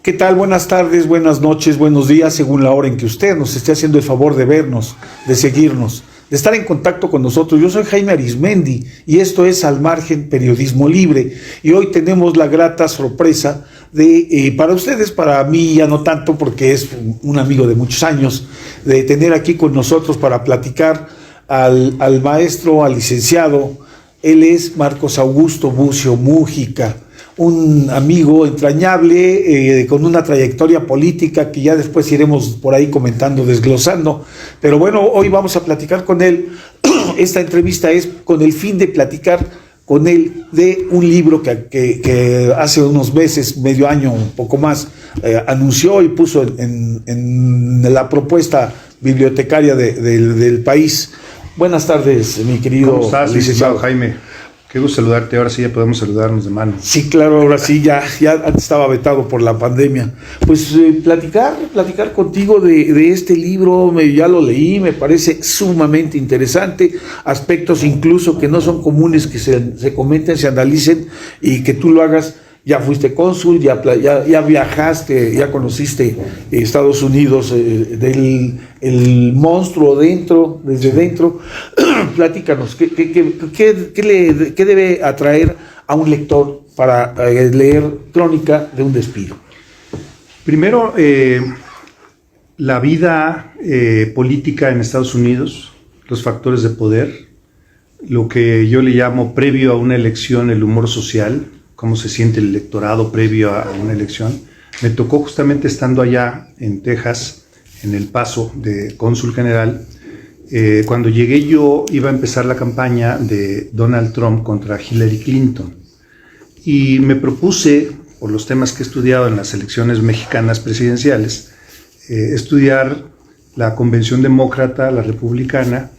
¿Qué tal? Buenas tardes, buenas noches, buenos días, según la hora en que usted nos esté haciendo el favor de vernos, de seguirnos, de estar en contacto con nosotros. Yo soy Jaime Arismendi y esto es Al Margen Periodismo Libre. Y hoy tenemos la grata sorpresa de, para ustedes, para mí ya no tanto porque es un amigo de muchos años, de tener aquí con nosotros para platicar al maestro, al licenciado. Él es Marcos Augusto Bucio Múgica, un amigo entrañable, con una trayectoria política que ya después iremos por ahí comentando, desglosando. Pero bueno, hoy vamos a platicar con él. Esta entrevista es con el fin de platicar con él de un libro que hace unos meses, medio año, un poco más, anunció y puso en la propuesta bibliotecaria del país. Buenas tardes, mi querido ¿Cómo estás, licenciado Jaime? Qué gusto saludarte. Ahora sí ya podemos saludarnos de mano. Sí, claro, ahora sí, ya antes estaba vetado por la pandemia. Pues platicar contigo de este libro, ya lo leí, me parece sumamente interesante, aspectos incluso que no son comunes que se comenten, se analicen y que tú lo hagas. Ya fuiste cónsul, ya viajaste, ya conociste Estados Unidos, el monstruo desde dentro. Platícanos, ¿qué debe atraer a un lector para leer Crónica de un despido? Primero, la vida política en Estados Unidos, los factores de poder, lo que yo le llamo previo a una elección, el humor social, cómo se siente el electorado previo a una elección. Me tocó justamente estando allá en Texas, en El Paso, de cónsul general. Cuando llegué yo iba a empezar la campaña de Donald Trump contra Hillary Clinton. Y me propuse, por los temas que he estudiado en las elecciones mexicanas presidenciales, estudiar la convención demócrata, la republicana,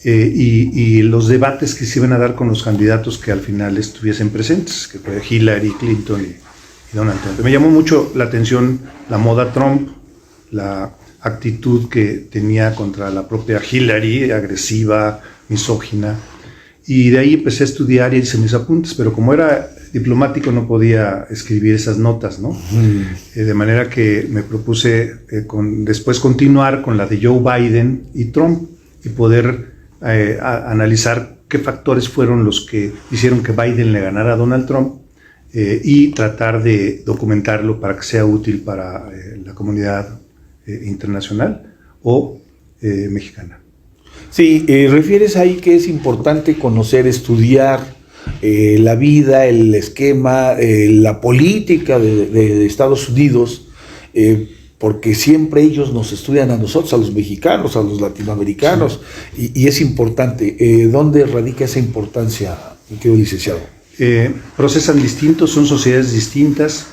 y los debates que se iban a dar con los candidatos que al final estuviesen presentes, que fue Hillary Clinton y Donald Trump. Me llamó mucho la atención la moda Trump, la actitud que tenía contra la propia Hillary, agresiva, misógina, y de ahí empecé a estudiar y hice mis apuntes, pero como era diplomático no podía escribir esas notas, ¿no? De manera que me propuse después continuar con la de Joe Biden y Trump y poder analizar qué factores fueron los que hicieron que Biden le ganara a Donald Trump y tratar de documentarlo para que sea útil para la comunidad internacional o mexicana. Sí, refieres ahí que es importante conocer, estudiar la vida, el esquema, la política de Estados Unidos, porque siempre ellos nos estudian a nosotros, a los mexicanos, a los latinoamericanos, sí. y es importante. ¿Dónde radica esa importancia, mi querido licenciado? Procesan distintos, son sociedades distintas.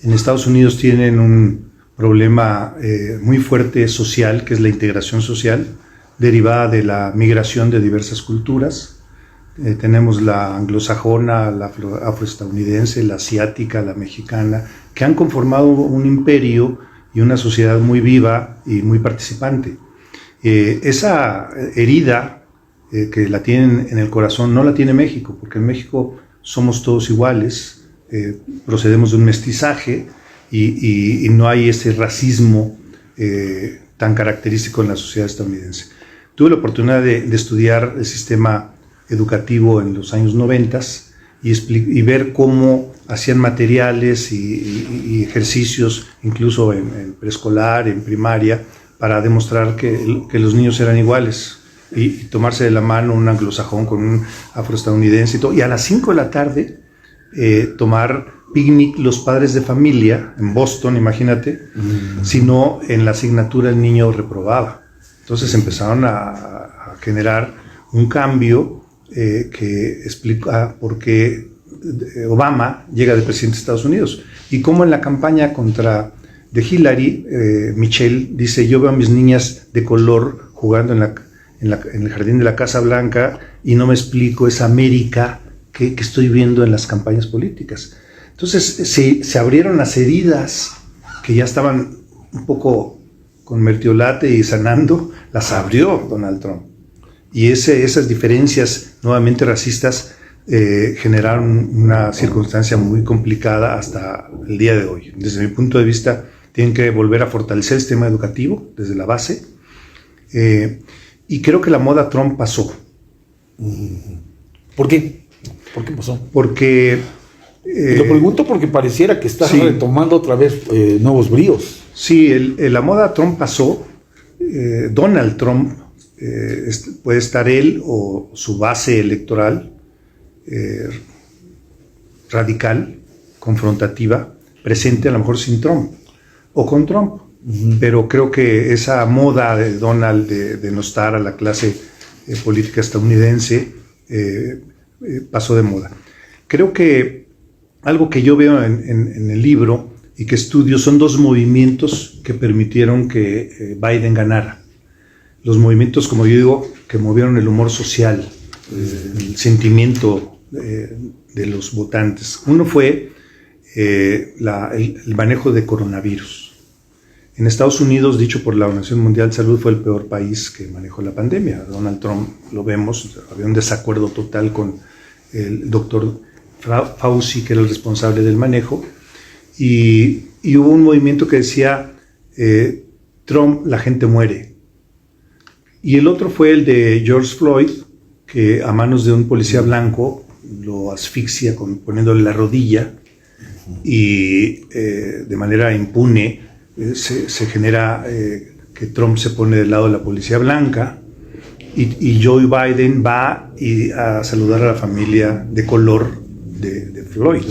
En Estados Unidos tienen un problema muy fuerte social, que es la integración social, derivada de la migración de diversas culturas. Tenemos la anglosajona, la afroestadounidense, la asiática, la mexicana, que han conformado un imperio y una sociedad muy viva y muy participante. Esa herida que la tienen en el corazón no la tiene México, porque en México somos todos iguales, procedemos de un mestizaje y no hay ese racismo tan característico en la sociedad estadounidense. Tuve la oportunidad de estudiar el sistema educativo en los años 90 y ver cómo hacían materiales y ejercicios, incluso en preescolar, en primaria, para demostrar que los niños eran iguales y tomarse de la mano un anglosajón con un afroestadounidense y todo. Y a las 5 de la tarde tomar picnic los padres de familia en Boston, imagínate, sino en la asignatura el niño reprobaba. Entonces empezaron a generar un cambio que explica por qué Obama llega de presidente de Estados Unidos y cómo en la campaña de Hillary, Michelle dice: yo veo a mis niñas de color jugando en el jardín de la Casa Blanca y no me explico esa América que estoy viendo en las campañas políticas. Entonces se abrieron las heridas que ya estaban un poco con mertiolate y sanando, las abrió Donald Trump. Y esas diferencias nuevamente racistas generaron una circunstancia muy complicada hasta el día de hoy. Desde mi punto de vista, tienen que volver a fortalecer el sistema educativo desde la base. Y creo que la moda Trump pasó. ¿Por qué? ¿Por qué pasó? Porque... lo pregunto porque pareciera que está retomando otra vez nuevos bríos. Sí, la moda Trump pasó. Donald Trump, puede estar él o su base electoral radical, confrontativa, presente a lo mejor sin Trump o con Trump. Pero creo que esa moda de Donald de denostar a la clase política estadounidense pasó de moda. Creo que algo que yo veo en el libro y que estudio son dos movimientos que permitieron que Biden ganara. Los movimientos, como yo digo, que movieron el humor social, el sentimiento de los votantes. Uno fue el manejo de coronavirus. En Estados Unidos, dicho por la Organización Mundial de Salud, fue el peor país que manejó la pandemia. Donald Trump, lo vemos, había un desacuerdo total con el doctor Fauci, que era el responsable del manejo, y hubo un movimiento que decía, Trump, la gente muere. Y el otro fue el de George Floyd, que a manos de un policía blanco lo asfixia poniéndole la rodilla, y de manera impune se genera que Trump se pone del lado de la policía blanca, y Joe Biden va a saludar a la familia de color de Floyd.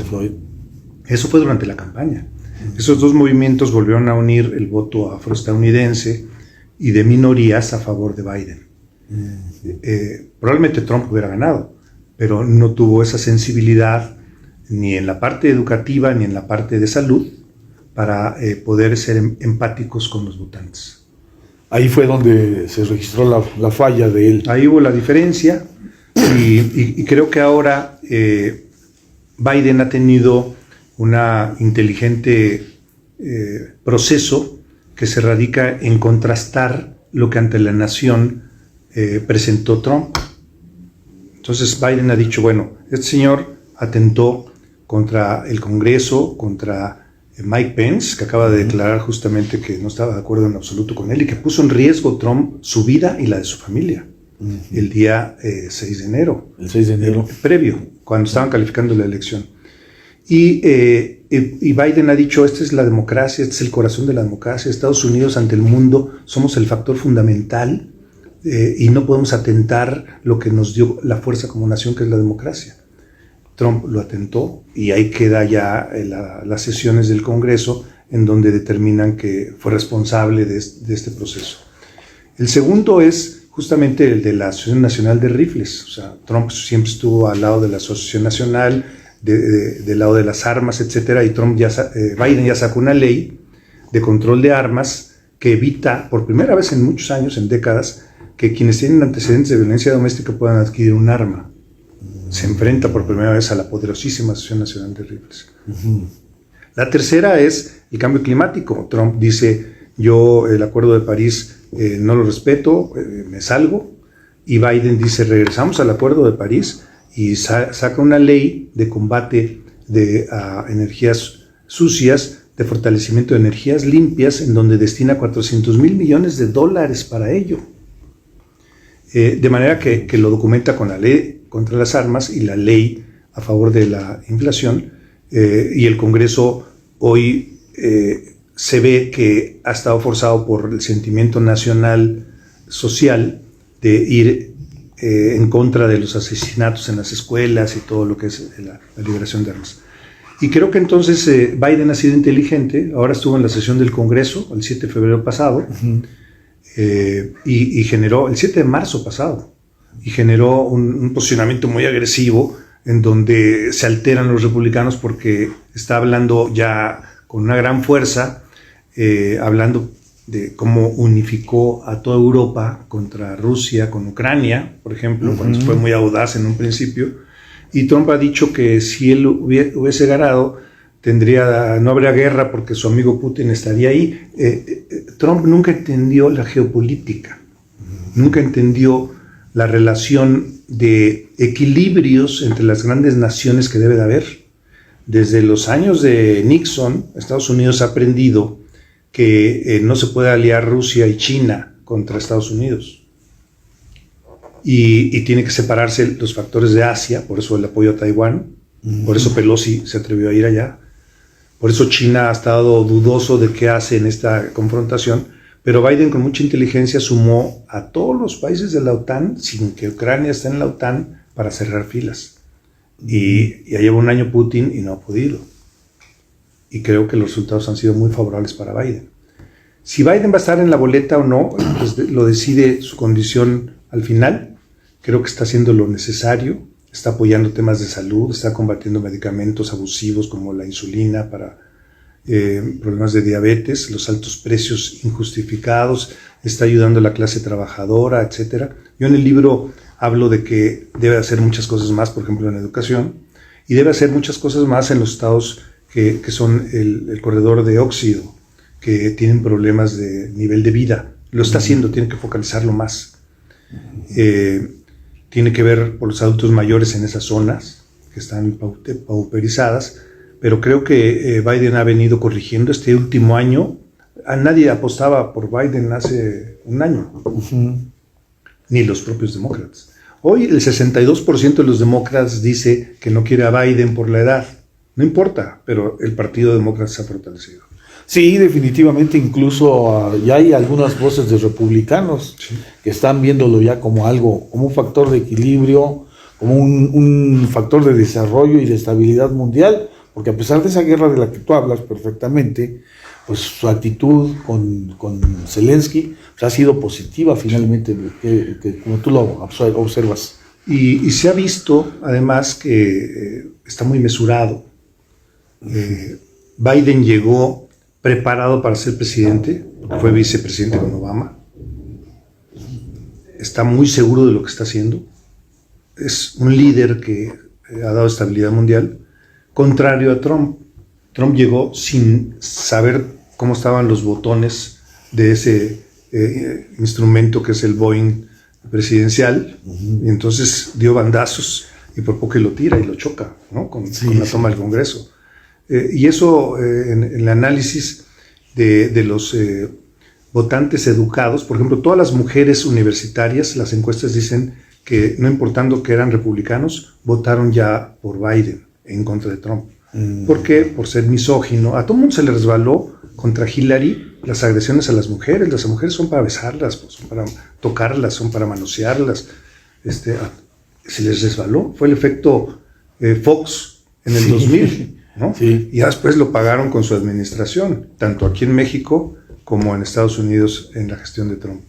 Eso fue durante la campaña. Esos dos movimientos volvieron a unir el voto afroestadounidense y de minorías a favor de Biden. Probablemente Trump hubiera ganado, pero no tuvo esa sensibilidad ni en la parte educativa ni en la parte de salud para poder ser empáticos con los votantes. Ahí fue donde se registró la falla de él. Ahí hubo la diferencia, y creo que ahora Biden ha tenido un inteligente proceso que se radica en contrastar lo que ante la nación presentó Trump. Entonces Biden ha dicho, bueno, este señor atentó contra el Congreso, contra Mike Pence, que acaba de declarar justamente que no estaba de acuerdo en absoluto con él y que puso en riesgo Trump su vida y la de su familia el día 6 de enero. El 6 de enero. Previo, cuando estaban calificando la elección. Y Biden ha dicho, esta es la democracia, este es el corazón de la democracia. Estados Unidos ante el mundo somos el factor fundamental y no podemos atentar lo que nos dio la fuerza como nación, que es la democracia. Trump lo atentó y ahí queda ya las sesiones del Congreso en donde determinan que fue responsable de este proceso. El segundo es justamente el de la Asociación Nacional de Rifles. O sea, Trump siempre estuvo al lado de la Asociación Nacional, del lado de las armas, etcétera, y Biden ya sacó una ley de control de armas que evita, por primera vez en muchos años, en décadas, que quienes tienen antecedentes de violencia doméstica puedan adquirir un arma. Se enfrenta por primera vez a la poderosísima Asociación Nacional de Rifles. La tercera es el cambio climático. Trump dice, yo el Acuerdo de París no lo respeto, me salgo, y Biden dice, regresamos al Acuerdo de París, y saca una ley de combate de energías sucias, de fortalecimiento de energías limpias, en donde destina $400 mil millones para ello. De manera que lo documenta con la ley contra las armas y la ley a favor de la inflación, y el Congreso hoy se ve que ha estado forzado por el sentimiento nacional social de ir en contra de los asesinatos en las escuelas y todo lo que es la liberación de armas. Y creo que entonces Biden ha sido inteligente. Ahora estuvo en la sesión del Congreso el 7 de febrero pasado, y generó, el 7 de marzo pasado, y generó un posicionamiento muy agresivo en donde se alteran los republicanos porque está hablando ya con una gran fuerza, hablando de cómo unificó a toda Europa contra Rusia, con Ucrania, por ejemplo, cuando fue muy audaz en un principio. Y Trump ha dicho que si él hubiese ganado, no habría guerra porque su amigo Putin estaría ahí. Trump nunca entendió la geopolítica, nunca entendió la relación de equilibrios entre las grandes naciones que debe de haber. Desde los años de Nixon, Estados Unidos ha aprendido que no se puede aliar Rusia y China contra Estados Unidos. Y tiene que separarse los factores de Asia, por eso el apoyo a Taiwán, por eso Pelosi se atrevió a ir allá, por eso China ha estado dudoso de qué hace en esta confrontación, pero Biden con mucha inteligencia sumó a todos los países de la OTAN, sin que Ucrania esté en la OTAN, para cerrar filas. Y ya lleva un año Putin y no ha podido. Y creo que los resultados han sido muy favorables para Biden. Si Biden va a estar en la boleta o no, pues lo decide su condición al final. Creo que está haciendo lo necesario, está apoyando temas de salud, está combatiendo medicamentos abusivos como la insulina para problemas de diabetes, los altos precios injustificados, está ayudando a la clase trabajadora, etc. Yo en el libro hablo de que debe hacer muchas cosas más, por ejemplo en educación, y debe hacer muchas cosas más en los estados que son el corredor de óxido, que tienen problemas de nivel de vida. Lo está haciendo, tiene que focalizarlo más. Tiene que ver por los adultos mayores en esas zonas que están pauperizadas, pero creo que Biden ha venido corrigiendo este último año. A nadie apostaba por Biden hace un año, ni los propios demócratas. Hoy el 62% de los demócratas dice que no quiere a Biden por la edad. No importa, pero el Partido Demócrata se ha fortalecido. Sí, definitivamente, incluso ya hay algunas voces de republicanos que están viéndolo ya como algo, como un factor de equilibrio, como un factor de desarrollo y de estabilidad mundial, porque a pesar de esa guerra de la que tú hablas perfectamente, pues su actitud con Zelensky pues, ha sido positiva finalmente, que como tú lo observas. Y se ha visto además que está muy mesurado. Biden llegó preparado para ser presidente, fue vicepresidente con Obama, está muy seguro de lo que está haciendo, es un líder que ha dado estabilidad mundial, contrario a Trump. Trump llegó sin saber cómo estaban los botones de ese instrumento que es el Boeing presidencial, y entonces dio bandazos y por poco lo tira y lo choca, ¿no? con la toma del Congreso. Y eso en el análisis de los votantes educados, por ejemplo, todas las mujeres universitarias, las encuestas dicen que no importando que eran republicanos, votaron ya por Biden en contra de Trump. ¿Por qué? Por ser misógino. A todo el mundo se le resbaló contra Hillary las agresiones a las mujeres. Las mujeres son para besarlas, pues, son para tocarlas, son para manosearlas. Se les resbaló. Fue el efecto Fox en el 2000. ¿No? Sí. Y ya después lo pagaron con su administración, tanto aquí en México como en Estados Unidos en la gestión de Trump.